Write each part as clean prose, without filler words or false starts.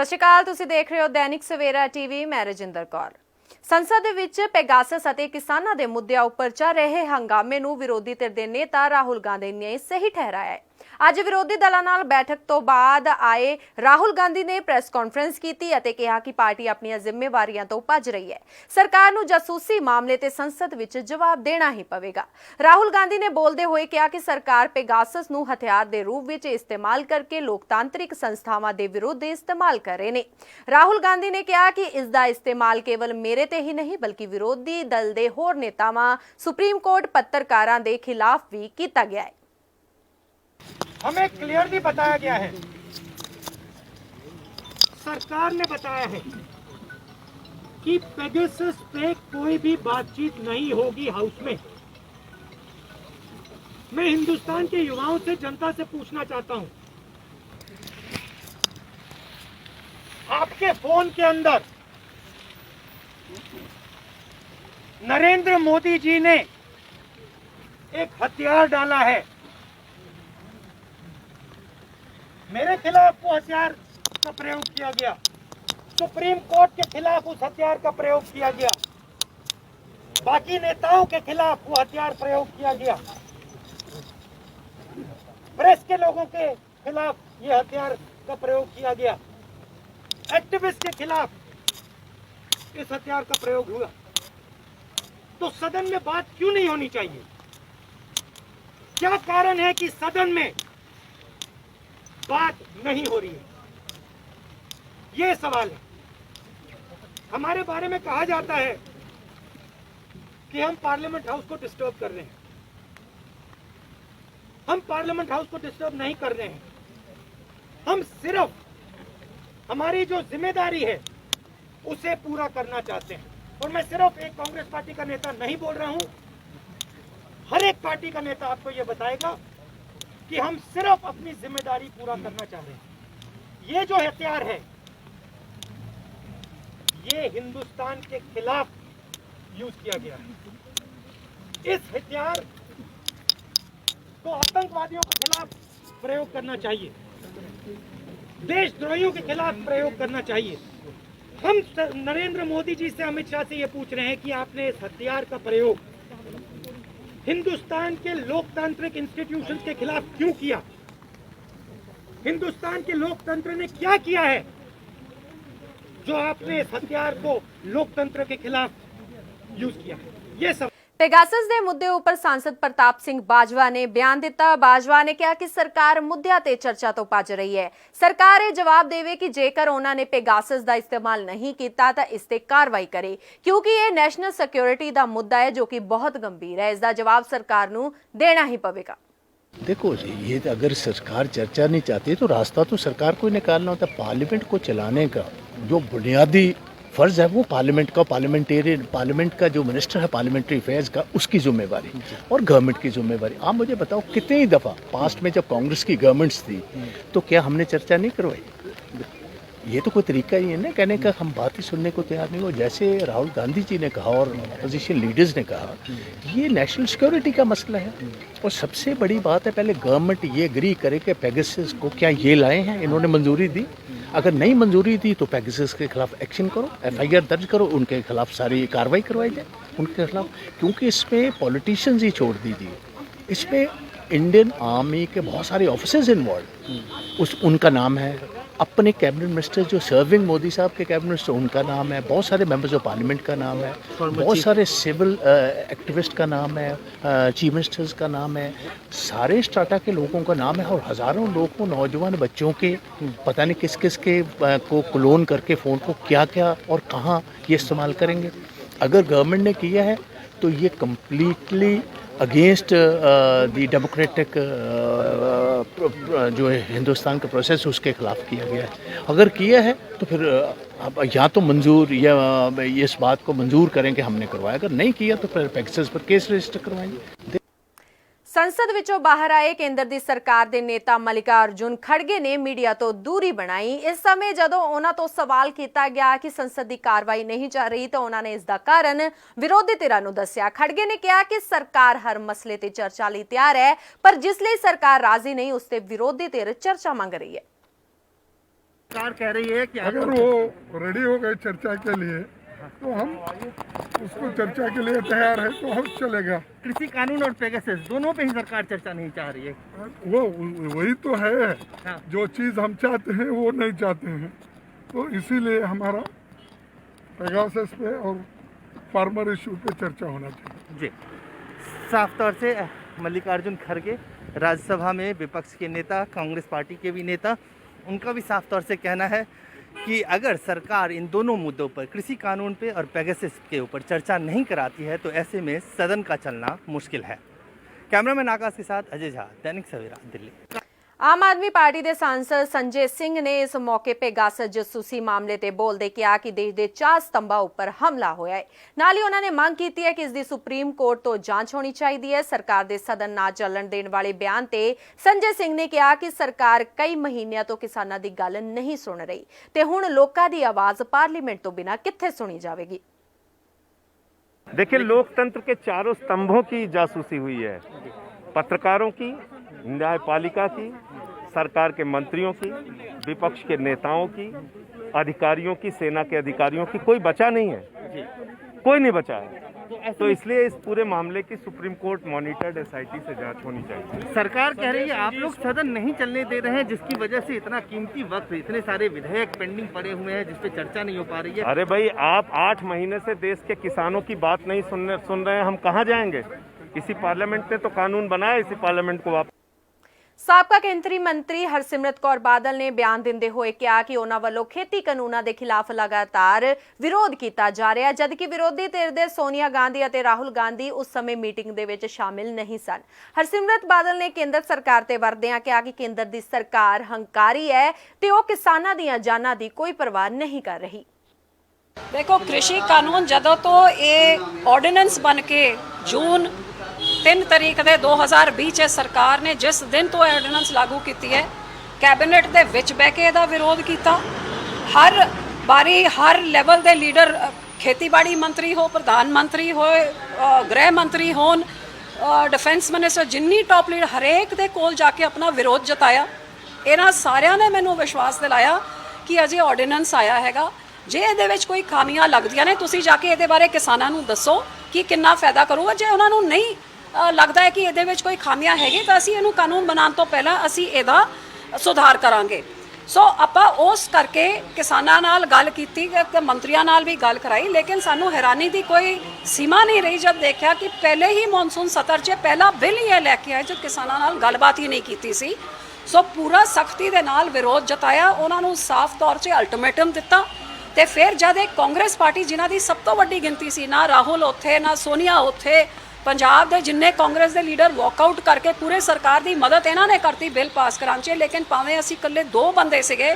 ਸਤਿ ਸ਼੍ਰੀ ਅਕਾਲ, ਤੁਸੀਂ ਦੇਖ ਰਹੇ ਹੋ ਦੈਨਿਕ ਸਵੇਰਾ ਟੀਵੀ। ਮੈਂ ਰਜਿੰਦਰ ਕੌਰ। ਸੰਸਦ ਵਿੱਚ ਪੈਗਾਸਸ ਅਤੇ ਕਿਸਾਨਾਂ ਦੇ ਮੁੱਦਿਆਂ ਉੱਪਰ ਚੱਲ ਰਹੇ ਹੰਗਾਮੇ ਨੂੰ ਵਿਰੋਧੀ ਧਿਰ ਦੇ ਨੇਤਾ ਰਾਹੁਲ ਗਾਂਧੀ ਨੇ ਸਹੀ ਠਹਿਰਾਇਆ ਹੈ। ਅੱਜ ਵਿਰੋਧੀ ਦਲਾਂ ਨਾਲ ਬੈਠਕ ਤੋਂ ਬਾਅਦ ਆਏ ਰਾਹੁਲ ਗਾਂਧੀ ਨੇ ਪ੍ਰੈਸ ਕਾਨਫਰੰਸ ਕੀਤੀ ਅਤੇ ਕਿਹਾ ਕਿ ਪਾਰਟੀ ਆਪਣੀਆਂ ਜ਼ਿੰਮੇਵਾਰੀਆਂ ਤੋਂ ਭੱਜ ਰਹੀ ਹੈ। ਸਰਕਾਰ ਨੂੰ ਜਾਸੂਸੀ ਮਾਮਲੇ ਤੇ ਸੰਸਦ ਵਿੱਚ ਜਵਾਬ ਦੇਣਾ ਹੀ ਪਵੇਗਾ। ਰਾਹੁਲ ਗਾਂਧੀ ਨੇ ਬੋਲਦੇ ਹੋਏ ਕਿਹਾ ਕਿ ਸਰਕਾਰ ਪੈਗਾਸਸ ਨੂੰ ਹਥਿਆਰ ਦੇ ਰੂਪ ਵਿੱਚ ਇਸਤੇਮਾਲ ਕਰਕੇ ਲੋਕਤਾਂਤਰਿਕ ਸੰਸਥਾਵਾਂ ਦੇ ਵਿਰੁੱਧ ਇਸਤੇਮਾਲ ਕਰ ਰਹੇ ਨੇ। ਰਾਹੁਲ ਗਾਂਧੀ ਨੇ ਕਿਹਾ ਕਿ ਇਸ ਦਾ ਇਸਤੇਮਾਲ ਕੇਵਲ ਮੇਰੇ ਤੇ ही नहीं बल्कि विरोधी दल के होर नेतावां सुप्रीम कोर्ट पत्रकारां दे खिलाफ भी किया गया है। हमें क्लियरली बताया गया है, सरकार ने बताया है कि पेगासस पे कोई भी बातचीत नहीं होगी हाउस में। मैं हिंदुस्तान के युवाओं से, जनता से पूछना चाहता हूं, आपके फोन के अंदर नरेंद्र मोदी जी ने एक हथियार डाला है। मेरे खिलाफ वो हथियार का प्रयोग किया गया, सुप्रीम कोर्ट के खिलाफ उस हथियार का प्रयोग किया गया, बाकी नेताओं के खिलाफ वो हथियार प्रयोग किया गया, प्रेस के लोगों के खिलाफ ये हथियार का प्रयोग किया गया, एक्टिविस्ट के खिलाफ इस हथियार का प्रयोग हुआ। तो सदन में बात क्यों नहीं होनी चाहिए? क्या कारण है कि सदन में बात नहीं हो रही है? ये सवाल है। हमारे बारे में कहा जाता है कि हम पार्लियामेंट हाउस को डिस्टर्ब कर रहे हैं। हम पार्लियामेंट हाउस को डिस्टर्ब नहीं कर रहे हैं। हम सिर्फ हमारी जो जिम्मेदारी है उसे पूरा करना चाहते हैं। और मैं सिर्फ एक कांग्रेस पार्टी का नेता नहीं बोल रहा हूं, हर एक पार्टी का नेता आपको यह बताएगा कि हम सिर्फ अपनी जिम्मेदारी पूरा करना चाह रहे हैं। ये जो हथियार है ये हिंदुस्तान के खिलाफ यूज किया गया है। इस हथियार को आतंकवादियों के खिलाफ प्रयोग करना चाहिए, देशद्रोहियों के खिलाफ प्रयोग करना चाहिए। हम नरेंद्र मोदी जी से, अमित शाह से ये पूछ रहे हैं कि आपने इस हथियार का प्रयोग हिंदुस्तान के लोकतांत्रिक इंस्टीट्यूशंस के खिलाफ क्यों किया? हिंदुस्तान के लोकतंत्र ने क्या किया है जो आपने इस हथियार को लोकतंत्र के खिलाफ यूज किया है? ये सब ਪੈਗਾਸਸ ਦੇ ਮੁੱਦੇ ਉੱਪਰ सांसद ਪ੍ਰਤਾਪ ਸਿੰਘ ਬਾਜਵਾ ਨੇ ਬਿਆਨ ਦਿੱਤਾ। ਬਾਜਵਾ ਨੇ ਕਿਹਾ ਕਿ ਸਰਕਾਰ ਮੁੱਦਿਆਂ ਤੇ ਚਰਚਾ ਤੋਂ ਭੱਜ ਰਹੀ ਹੈ। ਸਰਕਾਰ ਇਹ ਜਵਾਬ ਦੇਵੇ ਕਿ ਜੇਕਰ ਉਹਨਾਂ ਨੇ ਪੈਗਾਸਸ ਦਾ ਇਸਤੇਮਾਲ ਨਹੀਂ ਕੀਤਾ ਤਾਂ ਇਸ ਤੇ ਕਾਰਵਾਈ ਕਰੇ, ਕਿਉਂਕਿ ਇਹ ਨੈਸ਼ਨਲ ਸਿਕਿਉਰਿਟੀ ਦਾ ਮੁੱਦਾ ਹੈ ਜੋ ਕਿ ਬਹੁਤ ਗੰਭੀਰ ਹੈ। ਇਸ ਦਾ ਜਵਾਬ ਸਰਕਾਰ ਨੂੰ ਦੇਣਾ ही पवेगा। देखो जी, ये अगर सरकार चर्चा नहीं चाहती तो रास्ता तो सरकार को निकालना होता है। पार्लियामेंट को चलाने का जो बुनियादी फ़र्ज़ है वो पार्लियामेंट का, पार्लियामेंट का जो मिनिस्टर है पार्लियामेंट्री अफेयर्स का, उसकी जिम्मेवारी और गवर्नमेंट की जिम्मेवारी। आप मुझे बताओ कितनी दफ़ा पास्ट में जब कांग्रेस की गवर्नमेंट्स थी तो क्या हमने चर्चा नहीं करवाई? ये तो कोई तरीका ही है ना कहने का, हम बात ही सुनने को तैयार नहीं हो। जैसे राहुल गांधी जी ने कहा और अपोजिशन लीडर्स ने कहा, ये नेशनल सिक्योरिटी का मसला है। और सबसे बड़ी बात है, पहले गवर्नमेंट ये एग्री करे कि पेगासस को क्या ये लाए हैं, इन्होंने मंजूरी दी? अगर नहीं मंजूरी दी तो पेगासस के खिलाफ एक्शन करो, FIR दर्ज करो, उनके खिलाफ सारी कार्रवाई करवाई जाए उनके खिलाफ। क्योंकि इसमें पॉलिटिशियंस ही छोड़ दीजिए, इसमें इंडियन आर्मी के बहुत सारे ऑफिसर्स इन्वॉल्व, उनका नाम है, अपने कैबिनेट मिनिस्टर जो सर्विंग मोदी साहब के कैबिनेट मिनिस्टर उनका नाम है, बहुत सारे मेंबर्स ऑफ पार्लियामेंट का नाम है, बहुत सारे सिविल एक्टिविस्ट का नाम है, चीफ मिनिस्टर्स का नाम है, सारे स्ट्राटा के लोगों का नाम है। और हज़ारों लोगों, नौजवान बच्चों के पता नहीं किस किस के को क्लोन करके फ़ोन को क्या क्या और कहाँ ये इस्तेमाल करेंगे। अगर गवर्नमेंट ने किया है तो ये कम्प्लीटली अगेंस्ट दी डेमोक्रेटिक जो है हिंदुस्तान का प्रोसेस, उसके खिलाफ किया गया है। अगर किया है तो फिर या तो मंजूर या इस बात को मंजूर करें कि हमने करवाया, अगर नहीं किया तो फिर पेगासस पर केस रजिस्टर करवाएंगे। ਸੰਸਦ ਵਿੱਚੋਂ ਬਾਹਰ ਆਏ ਕੇਂਦਰ ਦੀ ਸਰਕਾਰ ਦੇ ਨੇਤਾ ਮਲਿਕਾਰਜੁਨ ਖੜਗੇ ਨੇ ਮੀਡੀਆ ਤੋਂ ਦੂਰੀ ਬਣਾਈ। ਇਸ ਸਮੇਂ ਜਦੋਂ ਉਹਨਾਂ ਤੋਂ ਸਵਾਲ ਕੀਤਾ ਗਿਆ ਕਿ ਸੰਸਦ ਦੀ ਕਾਰਵਾਈ ਨਹੀਂ ਚੱਲ ਰਹੀ ਤਾਂ ਉਹਨਾਂ ਨੇ ਇਸ ਦਾ ਕਾਰਨ ਵਿਰੋਧੀ ਧਿਰਾਂ ਨੂੰ ਦੱਸਿਆ। ਖੜਗੇ ਨੇ ਕਿਹਾ ਕਿ ਸਰਕਾਰ ਹਰ ਮਸਲੇ ਤੇ ਚਰਚਾ ਲਈ ਤਿਆਰ ਹੈ, ਪਰ ਜਿਸ ਲਈ ਸਰਕਾਰ ਰਾਜ਼ੀ ਨਹੀਂ ਉਸ ਤੇ ਵਿਰੋਧੀ ਧਿਰ ਚਰਚਾ ਮੰਗ ਰਹੀ ਹੈ। सरकार कह रही है कि अगर वो रेडी हो गए चर्चा के लिए तो हम उसको चर्चा के लिए तैयार है, तो हम चलेगा। कृषि कानून और पेगासस दोनों पे ही सरकार चर्चा नहीं चाह रही है। वो वही तो है, हाँ। जो चीज़ हम चाहते हैं वो नहीं चाहते हैं, तो इसीलिए हमारा पेगासस पे और फार्मर इशू पे चर्चा होना चाहिए। जी, साफ तौर से मल्लिकार्जुन खड़गे राज्यसभा में विपक्ष के नेता, कांग्रेस पार्टी के भी नेता, उनका भी साफ तौर से कहना है कि अगर सरकार इन दोनों मुद्दों पर, कृषि कानून पे और पेगासस के ऊपर चर्चा नहीं कराती है तो ऐसे में सदन का चलना मुश्किल है। कैमरामैन आकाश के साथ अजय झा, दैनिक सवेरा, दिल्ली। ਆਮ ਆਦਮੀ ਪਾਰਟੀ ਦੇ ਸਾਂਸਦ ਸੰਜੇ ਸਿੰਘ ਨੇ ਇਸ ਮੌਕੇ ਪੈਗਾਸਸ ਜਾਸੂਸੀ ਮਾਮਲੇ ਤੇ ਬੋਲਦੇ ਕਿਹਾ ਕਿ ਦੇਸ਼ ਦੇ 4 ਸਤੰਭਾਂ ਉੱਪਰ ਹਮਲਾ ਹੋਇਆ ਹੈ। ਨਾਲ ਹੀ ਉਹਨਾਂ ਨੇ ਮੰਗ ਕੀਤੀ ਹੈ ਕਿ ਇਸ ਦੀ ਸੁਪਰੀਮ ਕੋਰਟ ਤੋਂ ਜਾਂਚ ਹੋਣੀ ਚਾਹੀਦੀ ਹੈ। ਸਰਕਾਰ ਦੇ ਸਦਨ ਨਾ ਚੱਲਣ ਦੇਣ ਵਾਲੇ ਬਿਆਨ ਤੇ ਸੰਜੇ ਸਿੰਘ ਨੇ ਕਿਹਾ ਕਿ ਸਰਕਾਰ ਕਈ ਮਹੀਨਿਆਂ ਤੋਂ ਕਿਸਾਨਾਂ ਦੀ ਗੱਲ ਨਹੀਂ ਸੁਣ ਰਹੀ ਤੇ ਹੁਣ ਲੋਕਾਂ ਦੀ ਆਵਾਜ਼ ਪਾਰਲੀਮੈਂਟ ਤੋਂ ਬਿਨਾਂ ਕਿੱਥੇ ਸੁਣੀ ਜਾਵੇਗੀ। देखिए, लोकतंत्र के चारों स्तंभों की जासूसी हुई है, पत्रकारों की, न्यायपालिका की, सरकार के मंत्रियों की, विपक्ष के नेताओं की, अधिकारियों की, सेना के अधिकारियों की, कोई बचा नहीं है, कोई नहीं बचा है। तो इसलिए इस पूरे मामले की सुप्रीम कोर्ट मॉनिटर्ड एसआईटी से जांच होनी चाहिए। सरकार कह रही है आप लोग सदन नहीं चलने दे रहे हैं, जिसकी वजह से इतना कीमती वक्त, इतने सारे विधेयक पेंडिंग पड़े हुए हैं जिस पे चर्चा नहीं हो पा रही है। अरे भाई, आप 8 महीने से देश के किसानों की बात नहीं सुन रहे हैं, हम कहाँ जाएंगे? इसी पार्लियामेंट ने तो कानून बनाया, इसी पार्लियामेंट को वापस। ਸਾਬਕਾ ਕੇਂਦਰੀ ਮੰਤਰੀ ਹਰਸਿਮਰਤ ਕੌਰ ਬਾਦਲ ਨੇ ਬਿਆਨ ਦਿੰਦੇ ਹੋਏ ਕਿਹਾ ਕਿ ਉਹਨਾਂ ਵੱਲੋਂ ਖੇਤੀ ਕਾਨੂੰਨਾਂ ਦੇ ਖਿਲਾਫ ਲਗਾਤਾਰ ਵਿਰੋਧ ਕੀਤਾ ਜਾ ਰਿਹਾ ਹੈ, ਜਦਕਿ ਵਿਰੋਧੀ ਧਿਰ ਦੇ ਸੋਨੀਆ ਗਾਂਧੀ ਅਤੇ ਰਾਹੁਲ ਗਾਂਧੀ ਉਸ ਸਮੇਂ ਮੀਟਿੰਗ ਦੇ ਵਿੱਚ ਸ਼ਾਮਿਲ ਨਹੀਂ ਸਨ। ਹਰਸਿਮਰਤ ਬਾਦਲ ਨੇ ਕੇਂਦਰ ਸਰਕਾਰ ਤੇ ਵਰਦਿਆਂ ਕਿਹਾ ਕਿ ਕੇਂਦਰ ਦੀ ਸਰਕਾਰ ਹੰਕਾਰੀ ਹੈ ਤੇ ਉਹ ਕਿਸਾਨਾਂ ਦੀਆਂ ਜਾਨਾਂ ਦੀ ਕੋਈ ਪਰਵਾਹ ਨਹੀਂ ਕਰ ਰਹੀ। देखो, कृषि कानून जदों तो ये ऑर्डिनेंस बन के जून 3 तरीक ਦੇ 2020 ਚ ਸਰਕਾਰ ਨੇ ਜਿਸ ਦਿਨ ਤੋਂ ਆਰਡੀਨੈਂਸ ਲਾਗੂ ਕੀਤੀ ਹੈ, ਕੈਬਨਿਟ ਦੇ ਵਿੱਚ ਬਹਿ ਕੇ ਇਹਦਾ ਵਿਰੋਧ ਕੀਤਾ। ਹਰ ਬਾਰੀ ਹਰ ਲੈਵਲ ਦੇ ਲੀਡਰ, ਖੇਤੀਬਾੜੀ ਮੰਤਰੀ ਹੋ, ਪ੍ਰਧਾਨ ਮੰਤਰੀ ਹੋਏ, ਗ੍ਰਹਿ ਮੰਤਰੀ ਹੋਣ, ਡਿਫੈਂਸ ਮਿਨਿਸਟਰ, ਜਿੰਨੀ ਟੌਪ ਲੀਡਰ, ਹਰੇਕ ਦੇ ਕੋਲ ਜਾ ਕੇ ਆਪਣਾ ਵਿਰੋਧ ਜਤਾਇਆ। ਇਹਨਾਂ ਸਾਰਿਆਂ ਨੇ ਮੈਨੂੰ ਵਿਸ਼ਵਾਸ ਦਿਲਾਇਆ ਕਿ ਅਜੇ ਆਰਡੀਨੈਂਸ ਆਇਆ ਹੈਗਾ, ਜੇ ਇਹਦੇ ਵਿੱਚ ਕੋਈ ਖਾਮੀਆਂ ਲੱਗਦੀਆਂ ਨੇ ਤੁਸੀਂ ਜਾ ਕੇ ਇਹਦੇ ਬਾਰੇ ਕਿਸਾਨਾਂ ਨੂੰ ਦੱਸੋ ਕਿ ਕਿੰਨਾ ਫਾਇਦਾ ਕਰੂਗਾ। ਜੇ ਉਹਨਾਂ ਨੂੰ ਨਹੀਂ ਲੱਗਦਾ ਹੈ ਕਿ ਇਹਦੇ ਵਿੱਚ ਕੋਈ ਖਾਮੀਆਂ ਹੈਗੀ ਤਾਂ ਅਸੀਂ ਇਹਨੂੰ ਕਾਨੂੰਨ ਬਣਾਉਣ ਤੋਂ ਪਹਿਲਾਂ ਅਸੀਂ ਇਹਦਾ ਸੁਧਾਰ ਕਰਾਂਗੇ। ਸੋ ਆਪਾਂ ਉਸ ਕਰਕੇ ਕਿਸਾਨਾਂ ਨਾਲ ਗੱਲ ਕੀਤੀ ਤੇ ਮੰਤਰੀਆਂ ਨਾਲ ਵੀ ਗੱਲ ਕਰਾਈ, ਲੇਕਿਨ ਸਾਨੂੰ ਹੈਰਾਨੀ ਦੀ ਕੋਈ ਸੀਮਾ ਨਹੀਂ ਰਹੀ ਜਦ ਦੇਖਿਆ ਕਿ ਪਹਿਲੇ ਹੀ ਮੌਨਸੂਨ ਸਤਰ 'ਚ ਪਹਿਲਾ ਬਿੱਲ ਹੀ ਇਹ ਲੈ ਕੇ ਆਏ ਜਦ ਕਿਸਾਨਾਂ ਨਾਲ ਗੱਲਬਾਤ ਹੀ ਨਹੀਂ ਕੀਤੀ ਸੀ। ਸੋ ਪੂਰਾ ਸਖਤੀ ਦੇ ਨਾਲ ਵਿਰੋਧ ਜਤਾਇਆ, ਉਹਨਾਂ ਨੂੰ ਸਾਫ਼ ਤੌਰ 'ਤੇ ਅਲਟੀਮੇਟਮ ਦਿੱਤਾ ਤੇ ਫਿਰ ਜਦ ਇੱਕ ਕਾਂਗਰਸ ਪਾਰਟੀ ਜਿਨ੍ਹਾਂ ਦੀ ਸਭ ਤੋਂ ਵੱਡੀ ਗਿਣਤੀ ਸੀ, ਨਾ ਰਾਹੁਲ ਉੱਥੇ ਨਾ ਸੋਨੀਆ ਉੱਥੇ, ਪੰਜਾਬ ਦੇ ਜਿੰਨੇ ਕਾਂਗਰਸ ਦੇ ਲੀਡਰ ਵਾਕਆਊਟ ਕਰਕੇ ਪੂਰੇ ਸਰਕਾਰ ਦੀ ਮਦਦ ਇਹਨਾਂ ਨੇ ਕਰਤੀ ਬਿੱਲ ਪਾਸ ਕਰਾਉਣ 'ਚ, ਲੇਕਿਨ ਭਾਵੇਂ ਅਸੀਂ ਇਕੱਲੇ 2 ਬੰਦੇ ਸੀਗੇ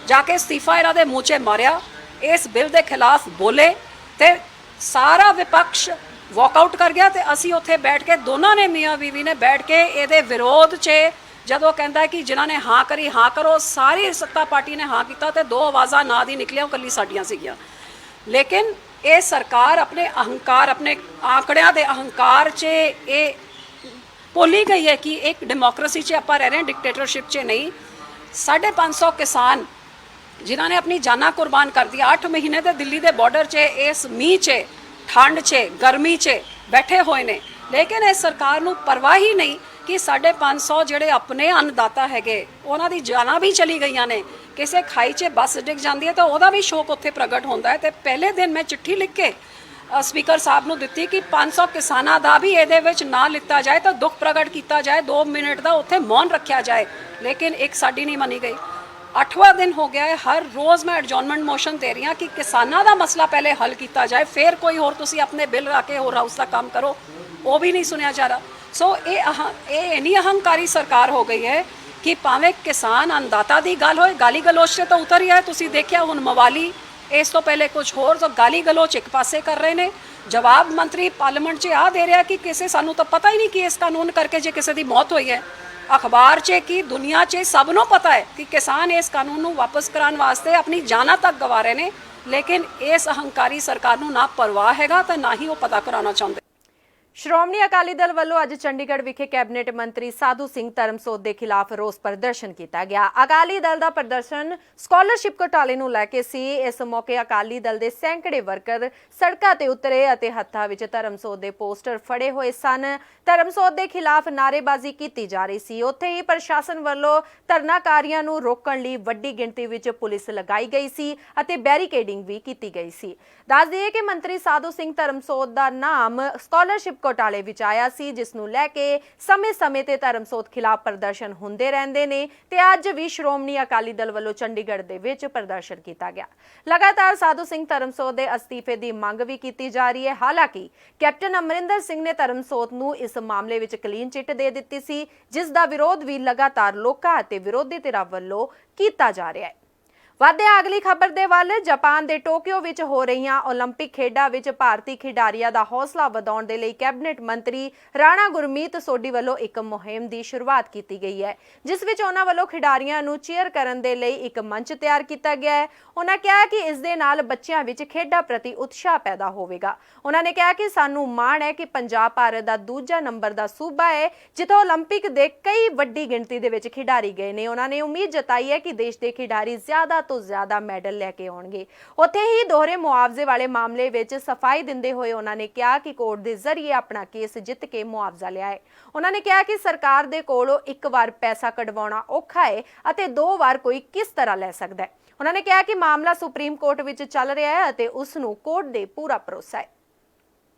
ਜਾ ਕੇ ਅਸਤੀਫਾ ਇਹਨਾਂ ਦੇ ਮੂੰਹ 'ਚ ਮਾਰਿਆ, ਇਸ ਬਿੱਲ ਦੇ ਖਿਲਾਫ ਬੋਲੇ ਤੇ ਸਾਰਾ ਵਿਪਕਸ਼ ਵਾਕਆਊਟ ਕਰ ਗਿਆ ਤੇ ਅਸੀਂ ਉੱਥੇ ਬੈਠ ਕੇ ਦੋਨਾਂ ਨੇ ਮੀਆਂ ਬੀਵੀ ਨੇ ਬੈਠ ਕੇ ਇਹਦੇ ਵਿਰੋਧ 'ਚ ਜਦੋਂ ਕਹਿੰਦਾ ਕਿ ਜਿਨ੍ਹਾਂ ਨੇ ਹਾਂ ਕਰੀ ਹਾਂ ਕਰੋ, ਸਾਰੀ ਸੱਤਾ ਪਾਰਟੀ ਨੇ ਹਾਂ ਕੀਤਾ ਤੇ 2 ਆਵਾਜ਼ਾਂ ਨਾ ਦੀ ਨਿਕਲੀਆਂ, ਉਹ ਇਕੱਲੀ ਸਾਡੀਆਂ ਸੀਗੀਆਂ। ਲੇਕਿਨ ਇਹ ਸਰਕਾਰ ਆਪਣੇ ਅਹੰਕਾਰ, ਆਪਣੇ ਆંકੜਿਆਂ ਦੇ ਅਹੰਕਾਰ 'ਚ ਇਹ ਭੁੱਲੀ ਗਈ ਹੈ ਕਿ ਇੱਕ ਡੈਮੋਕ੍ਰੇਸੀ 'ਚ ਆਪਾਂ ਰਹਿ ਰਹੇ ਹਾਂ, ਡਿਕਟੇਟਰਸ਼ਿਪ 'ਚ ਨਹੀਂ। 550 ਕਿਸਾਨ ਜਿਨ੍ਹਾਂ ਨੇ ਆਪਣੀ ਜਾਨਾਂ ਕੁਰਬਾਨ ਕਰ ਦਿੱਤੀਆਂ, 8 ਮਹੀਨੇ ਦੇ ਦਿੱਲੀ ਦੇ ਬਾਰਡਰ 'ਚ ਇਸ ਮੀਂਹ 'ਚ, ਠੰਡ 'ਚ, ਗਰਮੀ 'ਚ ਬੈਠੇ ਹੋਏ ਨੇ, ਲੇਕਿਨ ਇਸ ਸਰਕਾਰ ਨੂੰ ਪਰਵਾਹ ਹੀ ਨਹੀਂ ਕਿ 550 ਜਿਹੜੇ ਆਪਣੇ ਅੰਨਦਾਤਾ ਹੈਗੇ ਉਹਨਾਂ ਦੀ ਜਾਨਾਂ ਵੀ ਚਲੀ ਗਈਆਂ ਨੇ। ਕਿਸੇ ਖਾਈ 'ਚ ਬੱਸ ਡਿੱਗ ਜਾਂਦੀ ਹੈ ਤਾਂ ਉਹਦਾ ਵੀ ਸ਼ੋਕ ਉੱਥੇ ਪ੍ਰਗਟ ਹੁੰਦਾ ਹੈ। ਤੇ ਪਹਿਲੇ ਦਿਨ ਮੈਂ ਚਿੱਠੀ ਲਿਖ ਕੇ ਸਪੀਕਰ ਸਾਹਿਬ ਨੂੰ ਦਿੱਤੀ ਕਿ 500 ਕਿਸਾਨਾਂ ਦਾ ਵੀ ਇਹਦੇ ਵਿੱਚ ਨਾਂ ਲਿੱਤਾ ਜਾਏ ਤਾਂ ਦੁੱਖ ਪ੍ਰਗਟ ਕੀਤਾ ਜਾਏ, 2 ਮਿੰਟ ਦਾ ਉੱਥੇ ਮੌਨ ਰੱਖਿਆ ਜਾਏ, ਲੇਕਿਨ ਇੱਕ ਸਾਡੀ ਨਹੀਂ ਮੰਨੀ ਗਈ। 8ਵਾਂ ਦਿਨ ਹੋ ਗਿਆ ਹੈ, ਹਰ ਰੋਜ਼ ਮੈਂ ਐਡਜੋਰਨਮੈਂਟ ਮੋਸ਼ਨ ਦੇ ਰਹੀ ਹਾਂ ਕਿ ਕਿਸਾਨਾਂ ਦਾ ਮਸਲਾ ਪਹਿਲੇ ਹੱਲ ਕੀਤਾ ਜਾਏ, ਫਿਰ ਕੋਈ ਹੋਰ ਤੁਸੀਂ ਆਪਣੇ ਬਿੱਲ ਰੱਖ ਕੇ ਹੋਰ ਹਾਊਸ ਦਾ ਕੰਮ ਕਰੋ, ਉਹ ਵੀ ਨਹੀਂ ਸੁਣਿਆ ਜਾ ਰਿਹਾ। ਸੋ ਇਹ ਇੰਨੀ ਅਹੰਕਾਰੀ ਸਰਕਾਰ ਹੋ ਗਈ ਹੈ ਕਿ ਭਾਵੇਂ ਕਿਸਾਨ ਅੰਨਦਾਤਾ ਦੀ ਗੱਲ ਹੋਏ, ਗਾਲੀ ਗਲੋਚ 'ਤੇ ਤਾਂ ਉਤਰ ਹੀ ਆਏ। ਤੁਸੀਂ ਦੇਖਿਆ ਹੁਣ ਮਵਾਲੀ, ਇਸ ਤੋਂ ਪਹਿਲੇ ਕੁਝ ਹੋਰ, ਤਾਂ ਗਾਲੀ ਗਲੋਚ ਇੱਕ ਪਾਸੇ ਕਰ ਰਹੇ ਨੇ। ਜਵਾਬ ਮੰਤਰੀ ਪਾਰਲੀਮੈਂਟ 'ਚ ਆ ਦੇ ਰਿਹਾ ਕਿ ਕਿਸੇ ਸਾਨੂੰ ਤਾਂ ਪਤਾ ਹੀ ਨਹੀਂ ਕਿ ਇਸ ਕਾਨੂੰਨ ਕਰਕੇ ਜੇ ਕਿਸੇ ਦੀ ਮੌਤ ਹੋਈ ਹੈ। ਅਖਬਾਰ 'ਚ ਕਿ ਦੁਨੀਆ 'ਚ ਸਭ ਨੂੰ ਪਤਾ ਹੈ ਕਿ ਕਿਸਾਨ ਇਸ ਕਾਨੂੰਨ ਨੂੰ ਵਾਪਸ ਕਰਾਉਣ ਵਾਸਤੇ ਆਪਣੀ ਜਾਨਾਂ ਤੱਕ ਗਵਾ ਰਹੇ ਨੇ, ਲੇਕਿਨ ਇਸ ਅਹੰਕਾਰੀ ਸਰਕਾਰ ਨੂੰ ਨਾ ਪਰਵਾਹ ਹੈਗਾ ਤਾਂ ਨਾ ਹੀ ਉਹ ਪਤਾ ਕਰਾਉਣਾ ਚਾਹੁੰਦੇ। ਸ਼੍ਰੋਮਣੀ ਅਕਾਲੀ ਦਲ ਵੱਲੋਂ ਅੱਜ ਚੰਡੀਗੜ੍ਹ ਵਿਖੇ ਕੈਬਨਿਟ ਮੰਤਰੀ ਸਾਧੂ ਸਿੰਘ ਧਰਮਸੋਤ ਦੇ ਖਿਲਾਫ ਰੋਸ ਪ੍ਰਦਰਸ਼ਨ ਕੀਤਾ ਗਿਆ। ਅਕਾਲੀ ਦਲ ਦਾ ਪ੍ਰਦਰਸ਼ਨ ਸਕਾਲਰਸ਼ਿਪ ਘੁਟਾਲੇ ਨੂੰ ਲੈ ਕੇ ਸੀ। ਇਸ ਮੌਕੇ ਅਕਾਲੀ ਦਲ ਦੇ ਸੈਂਕੜੇ ਵਰਕਰ ਸੜਕਾਂ ਤੇ ਉਤਰੇ ਅਤੇ ਹੱਥਾਂ ਵਿੱਚ ਧਰਮਸੋਤ ਦੇ ਪੋਸਟਰ ਫੜੇ ਹੋਏ ਸਨ। ਧਰਮਸੋਤ ਦੇ ਖਿਲਾਫ ਨਾਅਰੇਬਾਜ਼ੀ ਕੀਤੀ ਜਾ ਰਹੀ ਸੀ। ਉੱਥੇ ਹੀ ਪ੍ਰਸ਼ਾਸਨ ਵੱਲੋਂ ਧਰਨਾਕਾਰੀਆਂ ਨੂੰ ਰੋਕਣ ਲਈ ਵੱਡੀ ਗਿਣਤੀ ਵਿੱਚ ਪੁਲਿਸ ਲਗਾਈ ਗਈ ਸੀ ਅਤੇ ਬੈਰੀਕੇਡਿੰਗ ਵੀ ਕੀਤੀ ਗਈ ਸੀ। ਦੱਸ ਦਈਏ ਕਿ ਮੰਤਰੀ ਸਾਧੂ ਸਿੰਘ ਧਰਮਸੋਤ ਦਾ ਨਾਮ ਸਕਾਲਰਸ਼ਿਪ ਘੁਟਾਲੇ ਵਿੱਚ ਆਇਆ ਸੀ, ਜਿਸ ਨੂੰ ਲੈ ਕੇ ਸਮੇਂ-ਸਮੇਂ ਤੇ ਧਰਮਸੋਤ ਖਿਲਾਫ ਪ੍ਰਦਰਸ਼ਨ ਹੁੰਦੇ ਰਹਿੰਦੇ ਨੇ ਤੇ ਅੱਜ ਵੀ ਸ਼੍ਰੋਮਣੀ ਅਕਾਲੀ ਦਲ ਵੱਲੋਂ ਚੰਡੀਗੜ੍ਹ ਦੇ ਵਿੱਚ ਪ੍ਰਦਰਸ਼ਨ ਕੀਤਾ ਗਿਆ। ਲਗਾਤਾਰ ਸਾਧੂ ਸਿੰਘ ਧਰਮਸੋਤ ਦੇ ਅਸਤੀਫੇ ਦੀ ਮੰਗ ਵੀ ਕੀਤੀ ਜਾ ਰਹੀ ਹੈ। ਹਾਲਾਂਕਿ ਕੈਪਟਨ ਅਮਰਿੰਦਰ ਸਿੰਘ ਨੇ ਧਰਮਸੋਤ ਨੂੰ ਇਸ ਮਾਮਲੇ ਵਿੱਚ ਕਲੀਨ ਚਿੱਟ ਦੇ ਦਿੱਤੀ ਸੀ, ਜਿਸ ਦਾ ਵਿਰੋਧ ਵੀ ਲਗਾਤਾਰ ਲੋਕਾਂ ਅਤੇ ਵਿਰੋਧੀ ਧਿਰਾਂ ਵੱਲੋਂ ਕੀਤਾ ਜਾ ਰਿਹਾ ਹੈ। ਵਧਦੇ ਅਗਲੀ ਖਬਰ ਦੇ ਵੱਲ। ਜਾਪਾਨ ਦੇ ਟੋਕੀਓ ਵਿੱਚ ਹੋ ਰਹੀਆਂ ਓਲੰਪਿਕ ਖੇਡਾਂ ਵਿੱਚ ਭਾਰਤੀ ਖਿਡਾਰੀਆਂ ਦਾ ਹੌਸਲਾ ਵਧਾਉਣ ਦੇ ਲਈ ਕੈਬਨਿਟ ਮੰਤਰੀ ਰਾਣਾ ਗੁਰਮੀਤ ਸੋਢੀ ਵੱਲੋਂ ਇੱਕ ਮੁਹਿੰਮ ਦੀ ਸ਼ੁਰੂਆਤ ਕੀਤੀ ਗਈ ਹੈ, ਜਿਸ ਵਿੱਚ ਉਹਨਾਂ ਵੱਲੋਂ ਖਿਡਾਰੀਆਂ ਨੂੰ ਚੀਅਰ ਕਰਨ ਦੇ ਲਈ ਇੱਕ ਮੰਚ ਤਿਆਰ ਕੀਤਾ ਗਿਆ ਹੈ। ਉਹਨਾਂ ਕਿਹਾ ਕਿ ਇਸ ਦੇ ਨਾਲ ਬੱਚਿਆਂ ਵਿੱਚ ਖੇਡਾਂ ਪ੍ਰਤੀ ਉਤਸ਼ਾਹ ਪੈਦਾ ਹੋਵੇਗਾ। ਉਹਨਾਂ ਨੇ ਕਿਹਾ ਕਿ ਸਾਨੂੰ ਮਾਣ ਹੈ ਕਿ ਪੰਜਾਬ ਭਾਰਤ ਦਾ ਦੂਜਾ ਨੰਬਰ ਦਾ ਸੂਬਾ ਹੈ, ਜਿੱਥੋਂ ਓਲੰਪਿਕ ਦੇ ਕਈ ਵੱਡੀ ਗਿਣਤੀ ਦੇ ਵਿੱਚ ਖਿਡਾਰੀ ਗਏ ਨੇ। ਉਹਨਾਂ ਨੇ ਉਮੀਦ ਜਤਾਈ ਹੈ ਕਿ ਦੇਸ਼ ਦੇ ਖਿਡਾਰੀ ਜ਼ਿਆਦਾ ਤੋਂ ਜ਼ਿਆਦਾ ਮੈਡਲ ਲੈ ਕੇ ਆਉਣਗੇ। ਉੱਥੇ ਹੀ ਦੋਹਰੇ ਮੁਆਵਜ਼ੇ ਵਾਲੇ ਮਾਮਲੇ ਵਿੱਚ ਸਫਾਈ ਦਿੰਦੇ ਹੋਏ ਉਹਨਾਂ ਨੇ ਕਿਹਾ ਕਿ ਕੋਰਟ ਦੇ ਜ਼ਰੀਏ ਆਪਣਾ ਕੇਸ ਜਿੱਤ ਕੇ ਮੁਆਵਜ਼ਾ ਲਿਆ ਹੈ। ਉਹਨਾਂ ਨੇ ਕਿਹਾ ਕਿ ਸਰਕਾਰ ਦੇ ਕੋਲੋਂ ਇੱਕ ਵਾਰ ਪੈਸਾ ਕਢਵਾਉਣਾ ਔਖਾ ਹੈ ਅਤੇ 2 ਵਾਰ ਕੋਈ ਕਿਸ ਤਰ੍ਹਾਂ ਲੈ ਸਕਦਾ ਹੈ। ਉਹਨਾਂ ਨੇ ਕਿਹਾ ਕਿ ਮਾਮਲਾ ਸੁਪਰੀਮ ਕੋਰਟ ਵਿੱਚ ਚੱਲ ਰਿਹਾ ਹੈ ਅਤੇ ਉਸ ਨੂੰ ਕੋਰਟ ਦੇ ਪੂਰਾ ਭਰੋਸਾ ਹੈ।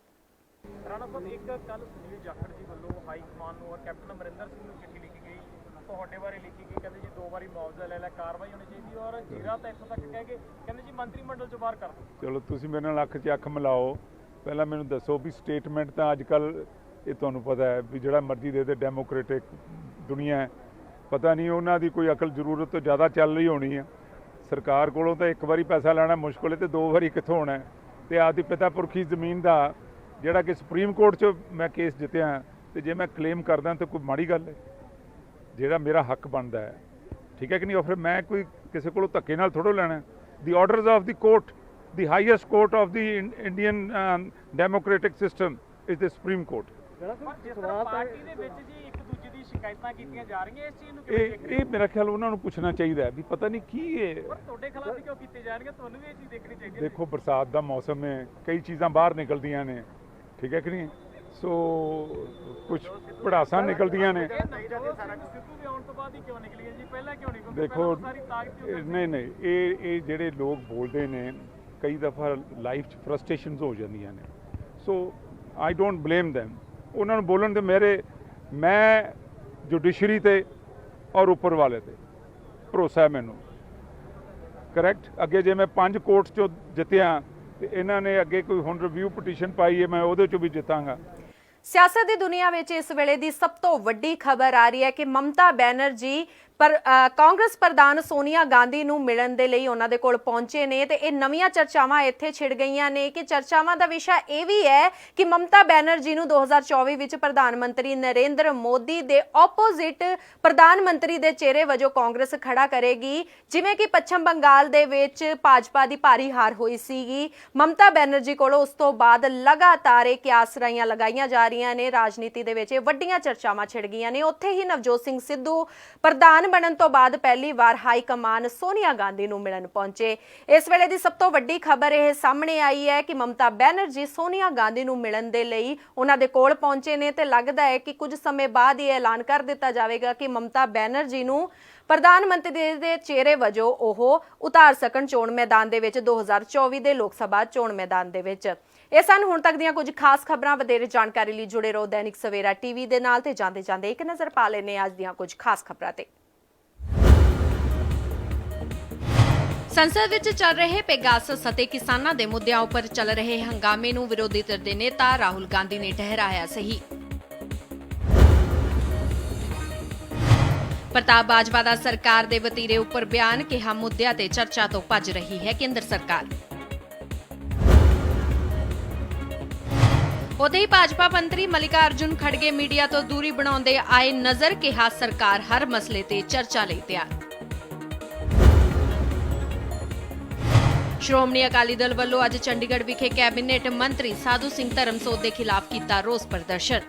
ਰਾਣਾ ਸਾਹਿਬ, ਇੱਕ ਕੱਲ ਸੁਨੀਲ ਜਾਖੜ ਜੀ ਵੱਲੋਂ ਹਾਈ ਕਮਾਨ ਨੂੰ ਔਰ ਕੈਪਟਨ ਅਮਰਿੰਦਰ ਸਿੰਘ ਨੂੰ ਚਿੱਠੀ ਲਿਖੀ ਗਈ, ਤੁਹਾਡੇ ਬਾਰੇ ਲਿਖੀ ਗਈ, ਕਹਿੰਦੇ ਜੀ 2 ਵਾਰੀ ਮੁਆਵਜ਼ਾ ਲੈ ਕਾਰਵਾਈ ਹੋਣੀ ਚਾਹੀਦੀ ਔਰ ਜੀਰਾ ਤਾਂ ਇੱਥੋਂ ਤੱਕ ਕਹਿ ਕੇ ਕਹਿੰਦੇ ਜੀ ਮੰਤਰੀ ਮੰਡਲ ਚੋਂ ਬਾਹਰ ਕਰ ਦਿਓ। ਚਲੋ ਤੁਸੀਂ ਮੇਰੇ ਨਾਲ ਅੱਖ 'ਚ ਅੱਖ ਮਿਲਾਓ। ਪਹਿਲਾਂ ਮੈਨੂੰ ਦੱਸੋ ਵੀ ਸਟੇਟਮੈਂਟ ਤਾਂ ਅੱਜ ਕੱਲ੍ਹ ਇਹ ਤੁਹਾਨੂੰ ਪਤਾ ਹੈ ਵੀ ਜਿਹੜਾ ਮਰਜ਼ੀ ਦੇ ਡੈਮੋਕ੍ਰੈਟਿਕ ਦੁਨੀਆ ਹੈ, ਪਤਾ ਨਹੀਂ ਉਹਨਾਂ ਦੀ ਕੋਈ ਅਕਲ ਜ਼ਰੂਰਤ ਤੋਂ ਜ਼ਿਆਦਾ ਚੱਲ ਰਹੀ ਹੋਣੀ ਹੈ। ਸਰਕਾਰ ਕੋਲੋਂ ਤਾਂ ਇੱਕ ਵਾਰੀ ਪੈਸਾ ਲੈਣਾ ਮੁਸ਼ਕਿਲ ਹੈ ਤੇ 2 ਵਾਰੀ ਕਿੱਥੋਂ ਹੋਣਾ ਹੈ। ਤੇ ਆਪਦੀ ਪਿਤਾ ਪੁਰਖੀ ਜ਼ਮੀਨ ਦਾ ਜਿਹੜਾ ਕਿ ਸੁਪਰੀਮ ਕੋਰਟ 'ਚ ਮੈਂ ਕੇਸ ਜਿੱਤਿਆ, ਤੇ ਜੇ ਮੈਂ ਕਲੇਮ ਕਰਦਾ ਤਾਂ ਕੋਈ ਮਾੜੀ ਗੱਲ ਹੈ। ਜਿਹੜਾ ਮੇਰਾ ਹੱਕ ਬਣਦਾ ਹੈ, ਠੀਕ ਹੈ ਕਿ ਨਹੀਂ। ਔਰ ਫਿਰ ਮੈਂ ਕੋਈ ਕਿਸੇ ਕੋਲੋਂ ਧੱਕੇ ਨਾਲ ਥੋੜ੍ਹਾ ਲੈਣਾ। ਦੀ orders of the court, the highest court of the Indian democratic system is the supreme court. Party ਦੇ ਵਿੱਚ ਜੀ ਇੱਕ ਦੂਜੇ ਦੀ ਸ਼ਿਕਾਇਤਾਂ ਕੀਤੀਆਂ ਜਾ ਰਹੀਆਂ, ਇਸ ਚੀਜ਼ ਨੂੰ ਕਿਵੇਂ ਦੇਖ ਰਹੇ ਹੋ? ਇਹ ਮੇਰਾ ਖਿਆਲ ਉਹਨਾਂ ਨੂੰ ਪੁੱਛਣਾ ਚਾਹੀਦਾ ਹੈ ਵੀ ਪਤਾ ਨਹੀਂ ਕੀ ਹੈ। ਪਰ ਤੁਹਾਡੇ ਖਿਲਾਫ ਕਿਉਂ ਕੀਤੇ ਜਾ ਰਹੇ, ਤੁਹਾਨੂੰ ਵੀ ਇਹ ਚੀਜ਼ ਦੇਖਣੀ ਚਾਹੀਦੀ ਹੈ। ਦੇਖੋ, ਬਰਸਾਤ ਦਾ ਮੌਸਮ ਹੈ, ਕਈ ਚੀਜ਼ਾਂ ਬਾਹਰ ਨਿਕਲਦੀਆਂ ਨੇ, ਠੀਕ ਹੈ ਕਿ ਨਹੀਂ। ਸੋ ਕੁਝ ਭੜਾਸਾਂ ਨਿਕਲਦੀਆਂ ਨੇ। ਸਿੱਧੂ ਦੇ ਆਉਣ ਤੋਂ ਬਾਅਦ ਹੀ ਕਿਉਂ ਨਿਕਲੀ ਹੈ ਜੀ, ਪਹਿਲਾਂ ਕਿਉਂ ਨਹੀਂ? ਦੇਖੋ, ਨਹੀਂ ਇਹ ਜਿਹੜੇ ਲੋਕ ਬੋਲਦੇ ਨੇ, ਕਈ ਦਫਾ ਲਾਈਫ 'ਚ ਫਰਸਟ੍ਰੇਸ਼ਨਸ ਹੋ ਜਾਂਦੀਆਂ ਨੇ। ਸੋ ਆਈ ਡੋਂਟ ਬਲੇਮ ਦੈਮ। ਉਹਨਾਂ ਨੂੰ ਬੋਲਣ ਦੇ ਮੈਂ ਜੁਡੀਸ਼ਰੀ ਤੇ ਔਰ ਉੱਪਰ ਵਾਲੇ ਤੇ ਭਰੋਸਾ ਹੈ ਮੈਨੂੰ। ਕਰੈਕਟ। ਅੱਗੇ ਜੇ ਮੈਂ 5 ਕੋਰਟਸ 'ਚੋਂ ਜਿੱਤਿਆ ਤੇ ਇਹਨਾਂ ਨੇ ਅੱਗੇ ਕੋਈ ਹੁਣ ਰਿਵਿਊ ਪਟੀਸ਼ਨ ਪਾਈ ਹੈ, ਮੈਂ ਉਹਦੇ 'ਚੋਂ ਵੀ ਜਿੱਤਾਂਗਾ। ਸਿਆਸਤ ਦੀ ਦੁਨੀਆ ਵਿੱਚ ਇਸ ਵੇਲੇ ਦੀ ਸਭ ਤੋਂ ਵੱਡੀ ਖਬਰ ਆ ਰਹੀ ਹੈ ਕਿ ਮਮਤਾ ਬੈਨਰਜੀ ਕਾਂਗਰਸ ਪ੍ਰਧਾਨ ਸੋਨੀਆ ਗਾਂਧੀ ਨੂੰ ਮਿਲਣ ਦੇ ਲਈ ਉਹਨਾਂ ਦੇ ਕੋਲ ਪਹੁੰਚੇ ਨੇ ਤੇ ਇਹ ਨਵੀਆਂ ਚਰਚਾਵਾਂ ਇੱਥੇ ਛਿੜ ਗਈਆਂ ਨੇ ਕਿ ਚਰਚਾਵਾਂ ਦਾ ਵਿਸ਼ਾ ਇਹ ਵੀ ਹੈ ਕਿ ਮਮਤਾ ਬੈਨਰਜੀ ਨੂੰ 2024 ਵਿੱਚ ਪ੍ਰਧਾਨ ਮੰਤਰੀ ਨਰਿੰਦਰ ਮੋਦੀ ਦੇ ਆਪੋਜ਼ਿਟ ਪ੍ਰਧਾਨ ਮੰਤਰੀ ਦੇ ਚਿਹਰੇ ਵਜੋਂ ਕਾਂਗਰਸ ਖੜਾ ਕਰੇਗੀ। ਜਿਵੇਂ ਕਿ ਪੱਛਮ ਬੰਗਾਲ ਦੇ ਵਿੱਚ ਭਾਜਪਾ ਦੀ ਭਾਰੀ ਹਾਰ ਹੋਈ ਸੀਗੀ ਮਮਤਾ ਬੈਨਰਜੀ ਕੋਲੋਂ, ਉਸ ਤੋਂ ਬਾਅਦ ਲਗਾਤਾਰ ਇਹ ਕਿਆਸਰਾਈਆਂ ਲਗਾਈਆਂ ਜਾ ਰਹੀਆਂ ਨੇ। ਰਾਜਨੀਤੀ ਦੇ ਵਿੱਚ ਇਹ ਵੱਡੀਆਂ ਚਰਚਾਵਾਂ ਛਿੜ ਗਈਆਂ ਨੇ। ਉੱਥੇ ਹੀ ਨਵਜੋਤ ਸਿੰਘ ਸਿੱਧੂ ਪ੍ਰਧਾਨ ਬਣਨ ਤੋਂ ਬਾਅਦ ਪਹਿਲੀ ਵਾਰ ਹਾਈ ਕਮਾਨ ਸੋਨੀਆ ਗਾਂਧੀ ਨੂੰ ਮਿਲਣ ਪਹੁੰਚੇ। ਇਸ ਵੇਲੇ ਦੀ ਸਭ ਤੋਂ ਵੱਡੀ ਖਬਰ ਇਹ ਸਾਹਮਣੇ ਆਈ ਹੈ ਕਿ ਮਮਤਾ ਬੈਨਰਜੀ ਸੋਨੀਆ ਗਾਂਧੀ ਨੂੰ ਮਿਲਣ ਦੇ ਲਈ ਉਹਨਾਂ ਦੇ ਕੋਲ ਪਹੁੰਚੇ ਨੇ ਤੇ ਲੱਗਦਾ ਹੈ ਕਿ ਕੁਝ ਸਮੇਂ ਬਾਅਦ ਇਹ ਐਲਾਨ ਕਰ ਦਿੱਤਾ ਜਾਵੇਗਾ ਕਿ ਮਮਤਾ ਬੈਨਰਜੀ ਨੂੰ ਪ੍ਰਧਾਨ ਮੰਤਰੀ ਦੇ ਚਿਹਰੇ ਵਜੋਂ ਉਹ ਉਤਾਰ ਸਕਣ ਚੋਣ ਮੈਦਾਨ ਦੇ ਵਿੱਚ 2024 ਦੇ ਲੋਕ ਸਭਾ ਚੋਣ ਮੈਦਾਨ ਦੇ ਵਿੱਚ। ਇਹ ਸਨ ਹੁਣ ਤੱਕ ਦੀਆਂ ਕੁਝ ਖਾਸ ਖਬਰਾਂ। ਵਧੇਰੇ ਜਾਣਕਾਰੀ ਲਈ ਜੁੜੇ ਰਹੋ ਦੈਨਿਕ ਸਵੇਰਾ ਟੀਵੀ ਦੇ ਨਾਲ ਤੇ ਜਾਂਦੇ ਜਾਂਦੇ ਇੱਕ ਨਜ਼ਰ ਪਾ ਲੈਣੇ ਅੱਜ ਦੀਆਂ ਕੁਝ ਖਾਸ ਖਬਰਾਂ ਤੇ। ਸੰਸਦ ਵਿੱਚ ਚੱਲ ਰਹੇ ਪੈਗਾਸਸ ਅਤੇ ਕਿਸਾਨਾਂ ਦੇ ਮੁੱਦਿਆਂ ਉੱਪਰ ਚੱਲ ਰਹੇ ਹੰਗਾਮੇ ਨੂੰ ਵਿਰੋਧੀ ਧਿਰ ਦੇ ਨੇਤਾ ਰਾਹੁਲ ਗਾਂਧੀ ਨੇ ਠਹਿਰਾਇਆ ਸਹੀ। ਪ੍ਰਤਾਪ ਬਾਜਵਾ ਦਾ ਸਰਕਾਰ ਦੇ ਵਤੀਰੇ ਉੱਪਰ ਬਿਆਨ, ਕਿਹਾ ਮੁੱਦਿਆਂ ਤੇ ਚਰਚਾ ਤੋਂ ਭੱਜ ਰਹੀ ਹੈ ਕੇਂਦਰ ਸਰਕਾਰ। ਉਥੇ ਹੀ ਭਾਜਪਾ ਮੰਤਰੀ ਮਲਿਕਾਰਜੁਨ ਖੜਗੇ ਮੀਡੀਆ ਤੋਂ ਦੂਰੀ ਬਣਾਉਂਦੇ ਆਏ ਨਜ਼ਰ, ਕਿਹਾ ਸਰਕਾਰ ਹਰ ਮਸਲੇ ਤੇ ਚਰਚਾ ਲਈ ਤਿਆਰ। ਸ਼੍ਰੋਮਣੀ ਅਕਾਲੀ ਦਲ ਵੱਲੋਂ ਅੱਜ ਚੰਡੀਗੜ੍ਹ ਵਿਖੇ ਕੈਬਨਿਟ ਮੰਤਰੀ ਸਾਧੂ ਸਿੰਘ ਧਰਮਸੋਤ ਦੇ ਖਿਲਾਫ ਕੀਤਾ ਰੋਸ ਪ੍ਰਦਰਸ਼ਨ।